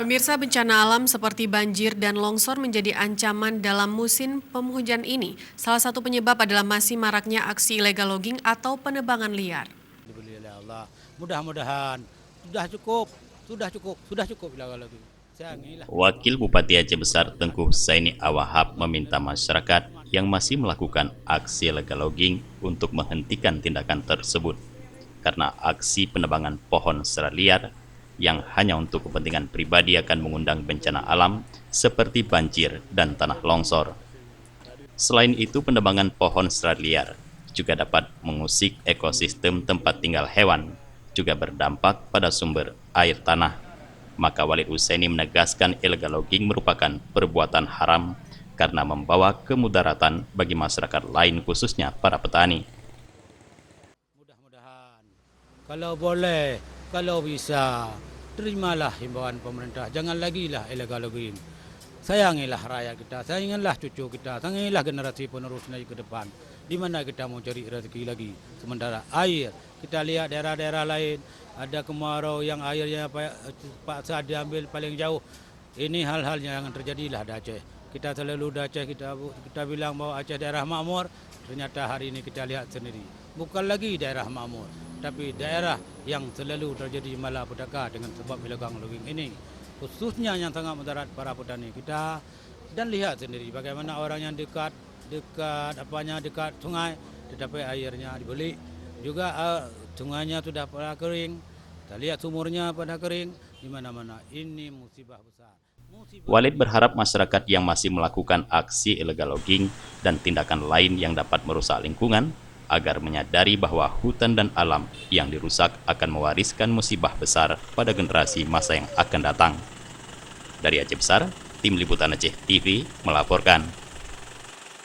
Pemirsa, bencana alam seperti banjir dan longsor menjadi ancaman dalam musim penghujan ini. Salah satu penyebab adalah masih maraknya aksi illegal logging atau penebangan liar. Dibeli oleh Allah. Mudah-mudahan sudah cukup bila lagi. Inilah. Wakil Bupati Aceh Besar Tengku Husaini Awahab meminta masyarakat yang masih melakukan aksi illegal logging untuk menghentikan tindakan tersebut. Karena aksi penebangan pohon secara liar yang hanya untuk kepentingan pribadi akan mengundang bencana alam seperti banjir dan tanah longsor. Selain itu, penebangan pohon secara liar juga dapat mengusik ekosistem tempat tinggal hewan, juga berdampak pada sumber air tanah. Maka Walid Husaini menegaskan illegal logging merupakan perbuatan haram karena membawa kemudaratan bagi masyarakat lain, khususnya para petani. Mudah-mudahan kalau boleh, kalau bisa, terimalah himbauan pemerintah. Jangan lagi lah illegal logging. Sayangilah rakyat kita, sayangilah cucu kita, sayangilah generasi penerus nanti ke depan. Di mana kita mau cari rezeki lagi? Sementara air, kita lihat daerah-daerah lain, ada kemarau yang airnya paksa diambil paling jauh. Ini hal-hal yang terjadilah di Aceh. Kita selalu di Aceh, kita bilang bahwa Aceh daerah makmur, ternyata hari ini kita lihat sendiri. Bukan lagi daerah makmur, tapi daerah yang selalu terjadi malapetaka dengan sebab illegal logging ini. Khususnya yang sangat mudarat para petani kita. Dan lihat sendiri bagaimana orang yang dekat sungai, tetapi airnya dibeli. Juga sungainya sudah pada kering. Kita lihat sumurnya pada kering. Di mana-mana ini musibah besar. Walid berharap masyarakat yang masih melakukan aksi illegal logging dan tindakan lain yang dapat merusak lingkungan agar menyadari bahwa hutan dan alam yang dirusak akan mewariskan musibah besar pada generasi masa yang akan datang. Dari Aceh Besar, Tim Liputan Aceh TV melaporkan.